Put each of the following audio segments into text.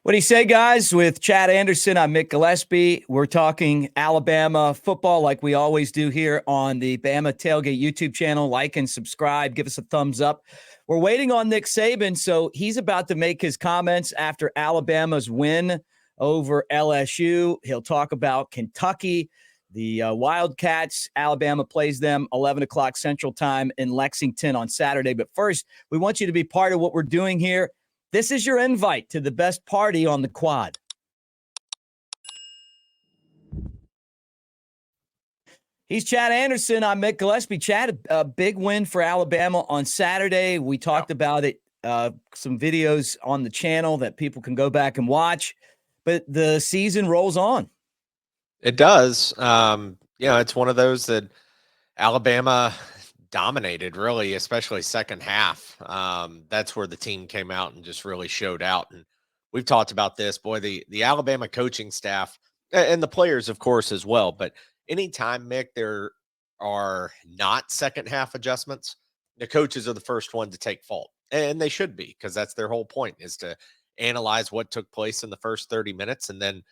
What do you say, guys? With Chad Anderson, I'm Mick Gillispie. We're talking Alabama football like we always do here on the Bama Tailgate YouTube channel. Like and subscribe. Give us a thumbs up. We're waiting on Nick Saban, so he's about to make his comments after Alabama's win over LSU. He'll talk about Kentucky, the Wildcats. Alabama plays them 11 o'clock Central Time in Lexington on Saturday. But first, we want you to be part of what we're doing here. This is your invite to the best party on the quad. He's Chad Anderson. I'm Mick Gillispie. Chad, a big win for Alabama on Saturday. We talked about it, some videos on the channel that people can go back and watch. But the season rolls on. It does. It's one of those that Alabama dominated, really, especially second half. That's where the team came out and just really showed out. And we've talked about this, boy, the Alabama coaching staff and the players, of course, as well. But anytime, Mick, there are not second half adjustments, the coaches are the first one to take fault. And they should be, because that's their whole point, is to analyze what took place in the first 30 minutes. And then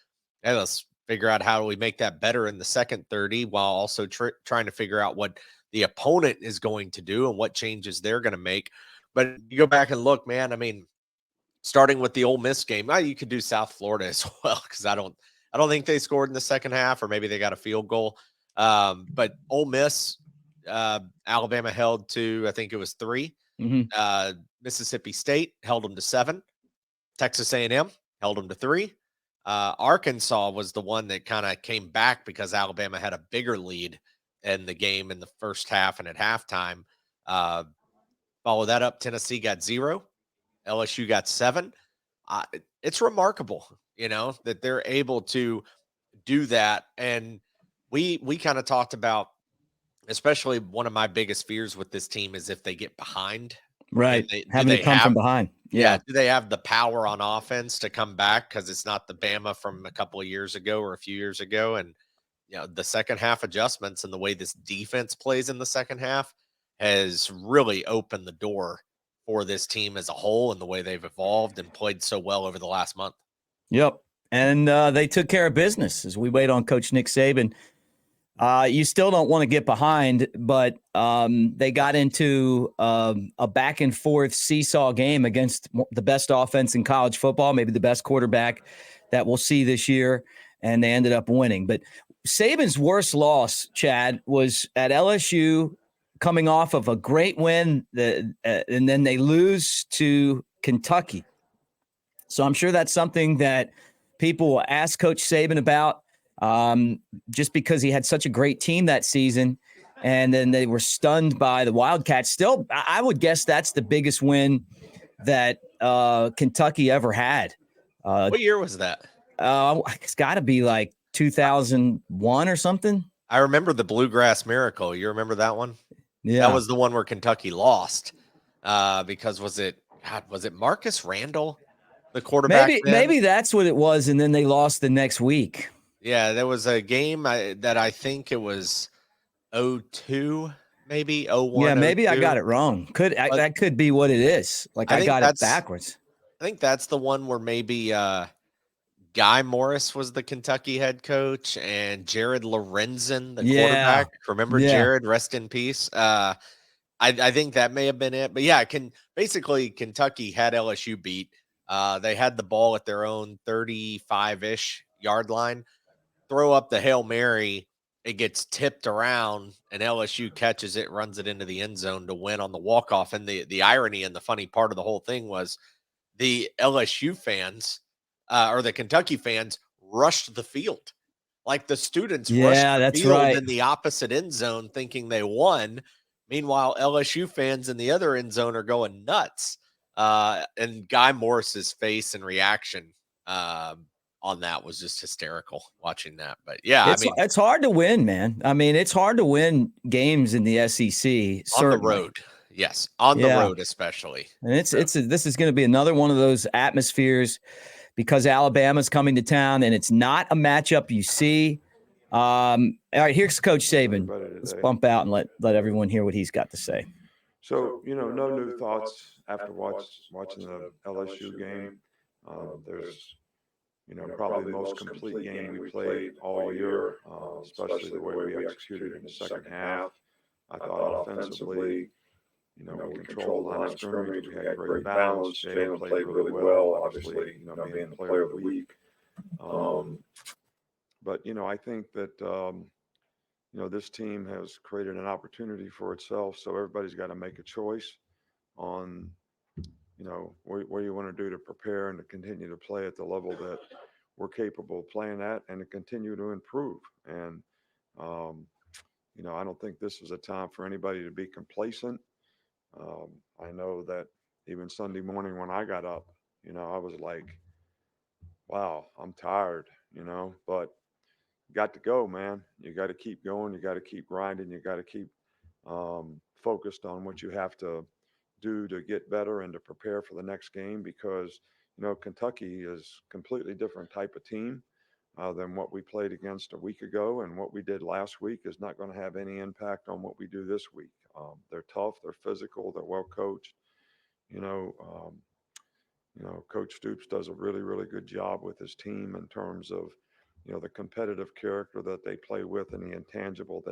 let's figure out how do we make that better in the second 30, while also trying to figure out what the opponent is going to do and what changes they're going to make. But you go back and look, man, I mean, starting with the Ole Miss game, you could do South Florida as well, because I don't think they scored in the second half, or maybe they got a field goal. But Ole Miss, Alabama held to, I think it was 3. Mm-hmm. Mississippi State held them to 7. Texas A&M held them to 3. Arkansas was the one that kind of came back because Alabama had a bigger lead in the game in the first half and at halftime. Follow that up, Tennessee got 0. LSU got 7. It's remarkable, that they're able to do that. And we kind of talked about, especially one of my biggest fears with this team is if they get behind. Right. Having to come from behind. Yeah. Do they have the power on offense to come back? Because it's not the Bama from a couple of years ago or a few years ago. And the second half adjustments and the way this defense plays in the second half has really opened the door for this team as a whole, and the way they've evolved and played so well over the last month. Yep. And they took care of business as we wait on Coach Nick Saban. You still don't want to get behind, but they got into a back and forth seesaw game against the best offense in college football, maybe the best quarterback that we'll see this year, and they ended up winning. But Saban's worst loss, Chad, was at LSU, coming off of a great win, and then they lose to Kentucky. So I'm sure that's something that people will ask Coach Saban about, just because he had such a great team that season, and then they were stunned by the Wildcats. Still, I would guess that's the biggest win that Kentucky ever had. What year was that? It's got to be like 2001 or something. I remember the Bluegrass Miracle. You remember that one? Yeah. That was the one where Kentucky lost because was it Marcus Randall, the quarterback? Maybe that's what it was, and then they lost the next week. Yeah, there was a game that I think it was 02, maybe 01. Yeah, maybe 02. I got it wrong. That could be what it is. Like I got it backwards. I think that's the one where maybe Guy Morris was the Kentucky head coach and Jared Lorenzen, the quarterback. Remember Jared? Rest in peace. I think that may have been it. But yeah, basically Kentucky had LSU beat. They had the ball at their own 35-ish yard line. Throw up the Hail Mary, it gets tipped around, and LSU catches it, runs it into the end zone to win on the walk-off. And the irony and the funny part of the whole thing was the LSU fans or the Kentucky fans rushed the field. Like the students rushed the field in the opposite end zone thinking they won. Meanwhile, LSU fans in the other end zone are going nuts. And Guy Morris's face and reaction on that was just hysterical watching that. But yeah, it's hard to win, man. I mean, it's hard to win games in the SEC on the road. Yes, on the road especially. And this is going to be another one of those atmospheres because Alabama's coming to town, and it's not a matchup you see. All right, here's Coach Saban. Let's bump out and let everyone hear what he's got to say. So, no new thoughts after watching the LSU game. There's probably the most complete game we played all year, especially the way we executed in the second half. I thought offensively, we controlled the line of scrimmage. We had great balance. Jalen played really well, obviously, being the player of the week. But, I think that, this team has created an opportunity for itself. So everybody's got to make a choice on, what you want to do to prepare and to continue to play at the level that we're capable of playing at and to continue to improve. And, I don't think this is a time for anybody to be complacent. I know that even Sunday morning when I got up, I was like, wow, I'm tired, but got to go, man. You got to keep going. You got to keep grinding. You got to keep focused on what you have to do to get better and to prepare for the next game because, Kentucky is a completely different type of team than what we played against a week ago. And what we did last week is not going to have any impact on what we do this week. They're tough. They're physical. They're well coached. You know, um, Coach Stoops does a really, really good job with his team in terms of, the competitive character that they play with and the intangibles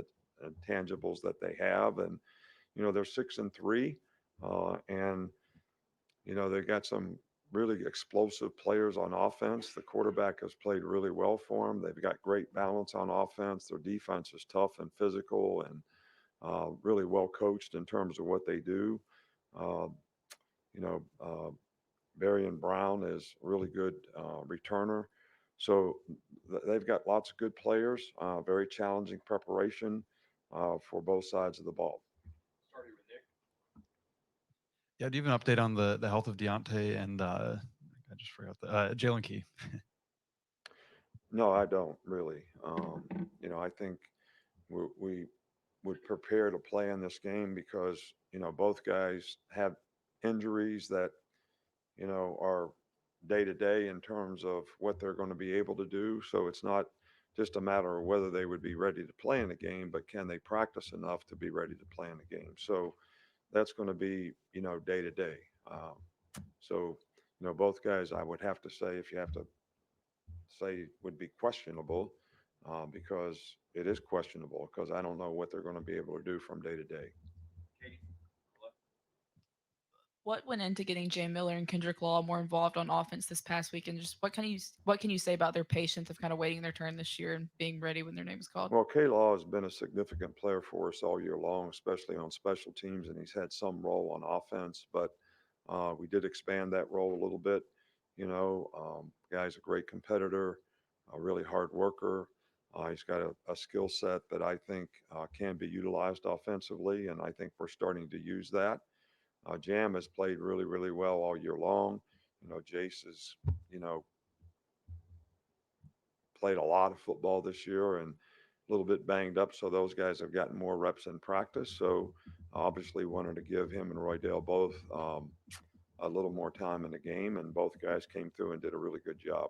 that they have. And, they're 6-3, and they've got some really explosive players on offense. The quarterback has played really well for them. They've got great balance on offense. Their defense is tough and physical and really well coached in terms of what they do. Uh, you know, uh, Barry and Brown is a really good returner. So they've got lots of good players, very challenging preparation for both sides of the ball. Yeah, do you have an update on the health of Deontay and I just forgot the Jalen Key? No, I don't really. I think we would prepare to play in this game because, both guys have injuries that, are day to day in terms of what they're going to be able to do. So it's not just a matter of whether they would be ready to play in the game, but can they practice enough to be ready to play in the game? So that's going to be, day to day. So, both guys, I would have to say, if you have to say, would be questionable because it is questionable because I don't know what they're going to be able to do from day to day. What went into getting Jay Miller and Kendrick Law more involved on offense this past week, and just what can you say about their patience of kind of waiting their turn this year and being ready when their name is called? Well, K-Law has been a significant player for us all year long, especially on special teams, and he's had some role on offense, but we did expand that role a little bit. Guy's a great competitor, a really hard worker. He's got a skill set that I think can be utilized offensively, and I think we're starting to use that. Jam has played really, really well all year long. Jace has, played a lot of football this year and a little bit banged up. So those guys have gotten more reps in practice. So obviously wanted to give him and Roydale both a little more time in the game. And both guys came through and did a really good job.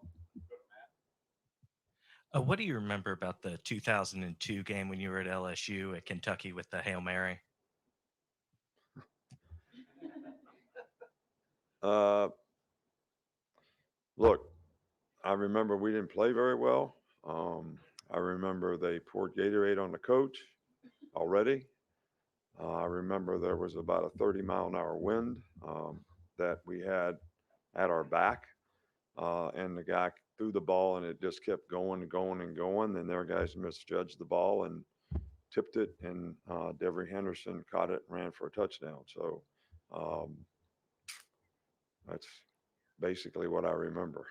What do you remember about the 2002 game when you were at LSU at Kentucky with the Hail Mary? Uh, Look, I remember we didn't play very well. I remember they poured Gatorade on the coach already. I remember there was about a 30-mile-an-hour wind that we had at our back, and the guy threw the ball, and it just kept going and going and going. And their guys misjudged the ball and tipped it, and Devery Henderson caught it and ran for a touchdown. So um, that's basically what I remember.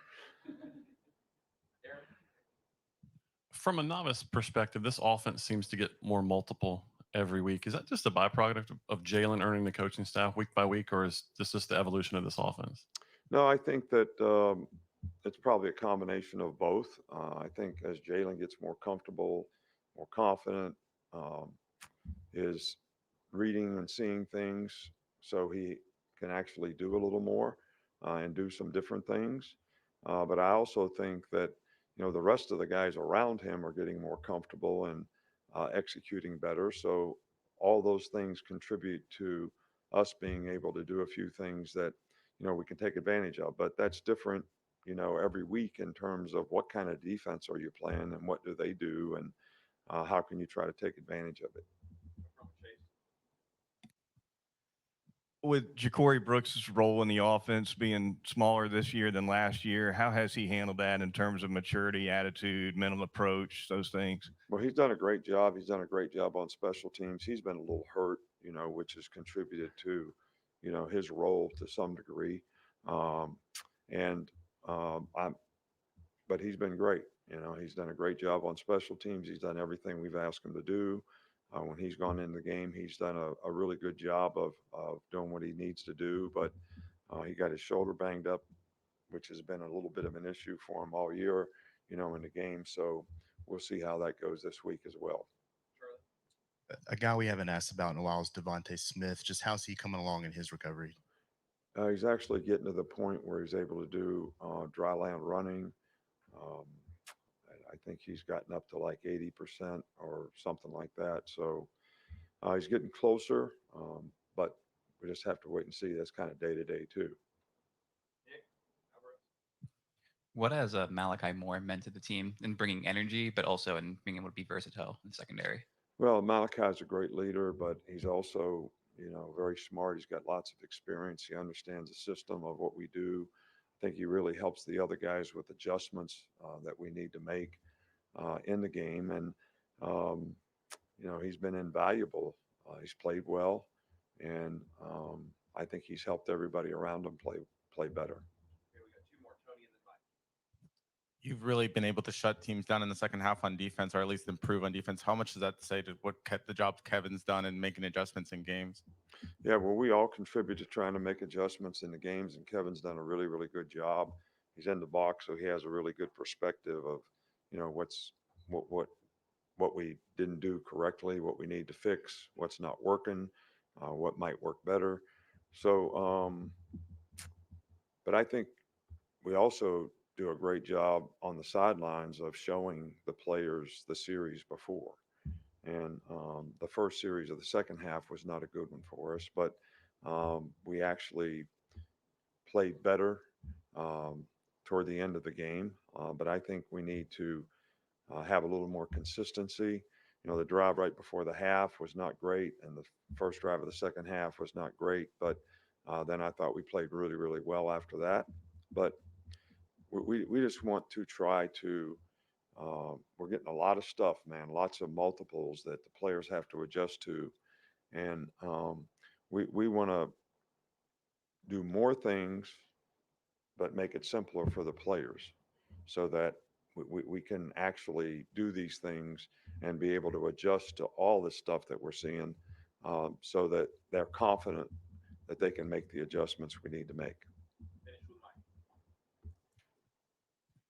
From a novice perspective, this offense seems to get more multiple every week. Is that just a byproduct of Jalen earning the coaching staff week by week, or is this just the evolution of this offense? No, I think that it's probably a combination of both. I think as Jalen gets more comfortable, more confident, um, is reading and seeing things so he can actually do a little more and do some different things. But I also think that, the rest of the guys around him are getting more comfortable and executing better. So all those things contribute to us being able to do a few things that, we can take advantage of. But that's different, you know, every week in terms of what kind of defense are you playing and what do they do, and how can you try to take advantage of it. With Ja'Cory Brooks' role in the offense being smaller this year than last year, how has he handled that in terms of maturity, attitude, mental approach, those things? Well, he's done a great job. He's done a great job on special teams. He's been a little hurt, you know, which has contributed to, you know, his role to some degree. Um, and I'm, but he's been great. You know, he's done a great job on special teams. He's done everything we've asked him to do. When he's gone in the game, he's done a really good job of doing what he needs to do. But he got his shoulder banged up, which has been a little bit of an issue for him all year, you know, in the game. So we'll see how that goes this week as well. A guy we haven't asked about in a while is Devontae Smith. Just how's he coming along in his recovery? He's actually getting to the point where he's able to do dry land running. Um, I think he's gotten up to like 80% or something like that. So he's getting closer, but we just have to wait and see. That's kind of day to day too. What has Malachi Moore meant to the team in bringing energy, but also in being able to be versatile in the secondary? Well, Malachi's a great leader, but he's also, you know, very smart. He's got lots of experience. He understands the system of what we do. I think he really helps the other guys with adjustments that we need to make in the game. And, you know, he's been invaluable. He's played well. And I think he's helped everybody around him play better. You've really been able to shut teams down in the second half on defense, or at least improve on defense. How much does that say to what the job Kevin's done in making adjustments in games? Yeah, well, we all contribute to trying to make adjustments in the games, and Kevin's done a really, really good job. He's in the box, so he has a really good perspective of, you know, what we didn't do correctly, what we need to fix, what's not working, what might work better. So, but I think we also do a great job on the sidelines of showing the players the series before. And the first series of the second half was not a good one for us, but we actually played better toward the end of the game. But I think we need to have a little more consistency. You know, the drive right before the half was not great, and the first drive of the second half was not great. But then I thought we played really, really well after that. But we just want to try to we're getting a lot of stuff, man, lots of multiples that the players have to adjust to. And we want to do more things, but make it simpler for the players so that we can actually do these things and be able to adjust to all this stuff that we're seeing so that they're confident that they can make the adjustments we need to make.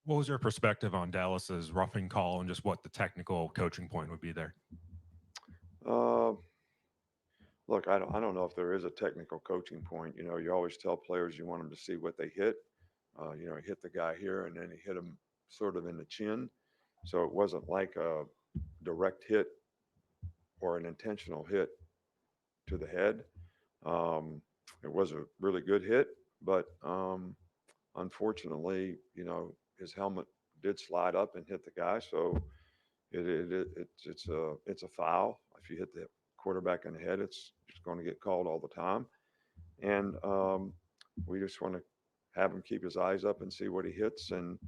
What was your perspective on Dallas's roughing call and just what the technical coaching point would be there? Look, I don't know if there is a technical coaching point. You know, you always tell players you want them to see what they hit. You know, he hit the guy here and then he hit him sort of in the chin. So it wasn't like a direct hit or an intentional hit to the head. It was a really good hit, but unfortunately, you know, his helmet did slide up and hit the guy. So it's a foul. If you hit the quarterback in the head, it's going to get called all the time. And we just want to have him keep his eyes up and see what he hits and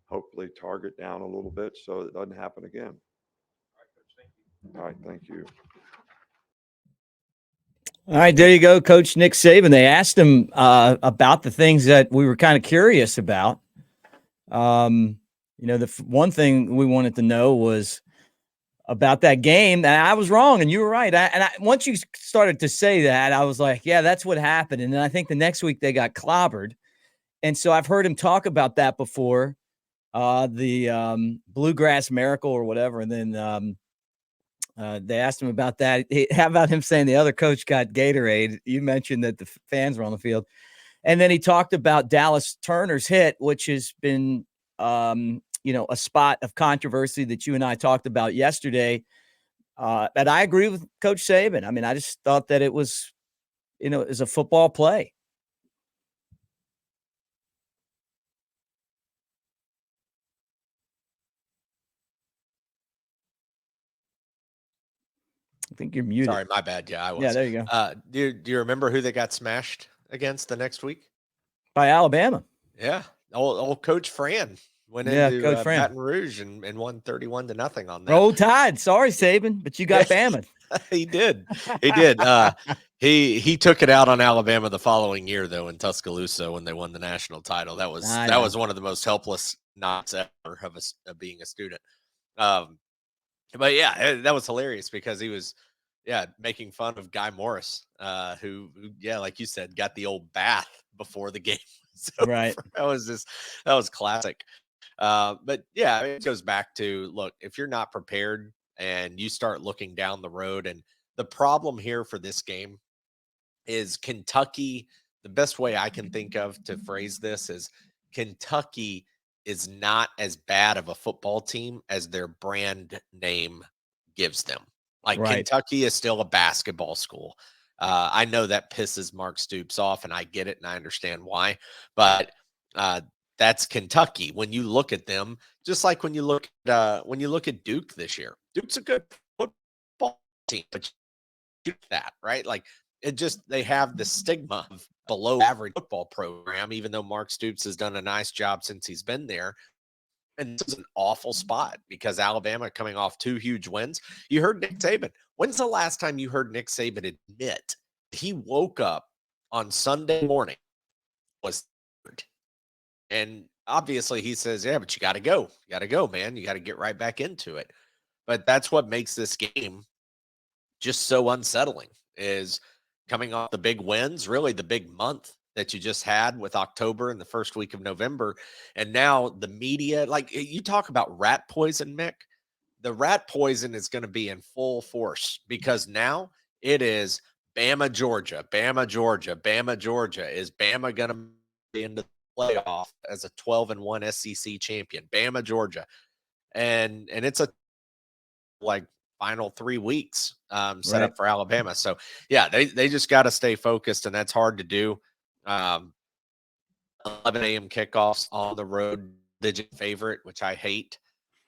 hopefully target down a little bit so it doesn't happen again. All right, thank you. All right, there you go, Coach Nick Saban. They asked him about the things that we were kind of curious about. You know, the one thing we wanted to know was about that game. And I was wrong, and you were right. Once you started to say that, I was like, yeah, that's what happened. And then I think the next week they got clobbered. And so I've heard him talk about that before, the Bluegrass Miracle or whatever. And then they asked him about that. How about him saying the other coach got Gatorade? You mentioned that the fans were on the field. And then he talked about Dallas Turner's hit, which has been, you know, a spot of controversy that you and I talked about yesterday. And I agree with Coach Saban. I mean, I just thought that it was, you know, it was a football play. think you're muted. Sorry, my bad. Yeah, I was. Yeah, there you go. Do you remember who they got smashed against the next week? By Alabama. Yeah, old Coach Fran went Yeah, into Coach Fran. Baton Rouge and won 31-0 on that. Roll Tide. Sorry, Saban, but you got Bama. He did. He did. He took it out on Alabama the following year, though, in Tuscaloosa when they won the national title. That was one of the most helpless knocks ever of being a student. But yeah, that was hilarious because he was, making fun of Guy Morris, who, like you said, got the old bath before the game. So Right. that was classic. But yeah, it goes back to, look, if you're not prepared and you start looking down the road, and the problem here for this game is Kentucky. The best way I can think of to phrase this is Kentucky is not as bad of a football team as their brand name gives them. Like, Right. Kentucky is still a basketball school. I know that pisses Mark Stoops off, and I get it, and I understand why. But that's Kentucky. When you look at them, just like when you look at Duke this year, Duke's a good football team, but that, right? Like, they have the stigma of below average football program, even though Mark Stoops has done a nice job since he's been there. And this is an awful spot because Alabama coming off 2 huge wins. You heard Nick Saban. When's the last time you heard Nick Saban admit he woke up on Sunday morning was tired? And obviously he says, yeah, but you got to go. You got to go, man. You got to get right back into it. But that's what makes this game just so unsettling, is coming off the big wins, really the big month that you just had with October and the first week of November. And now the media, like, you talk about rat poison, Mick. The rat poison is going to be in full force because now it is Bama, Georgia, Bama, Georgia, Bama, Georgia. Is Bama going to be into the playoff as a 12-1 SEC champion? Bama, Georgia. And it's a, like, final 3 weeks set up for Alabama. So yeah, they just got to stay focused, and that's hard to do. 11 a.m. kickoffs on the road, digit favorite, which I hate.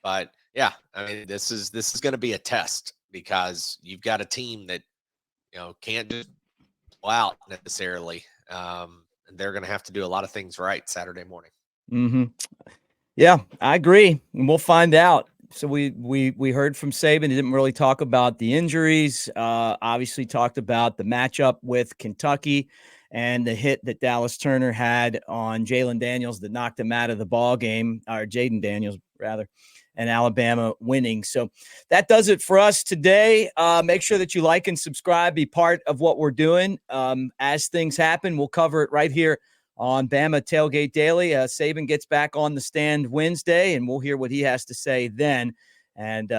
But yeah, I mean, this is going to be a test because you've got a team that, can't just go out necessarily. They're going to have to do a lot of things right Saturday morning. Mm-hmm. Yeah, I agree. And we'll find out. So we heard from Saban. He didn't really talk about the injuries. Obviously talked about the matchup with Kentucky and the hit that Dallas Turner had on Jalen Daniels that knocked him out of the ball game, or Jaden Daniels rather, and Alabama winning. So that does it for us today. Make sure that you like and subscribe, be part of what we're doing. As things happen, we'll cover it right here on Bama Tailgate Daily. Saban gets back on the stand Wednesday, and we'll hear what he has to say then. And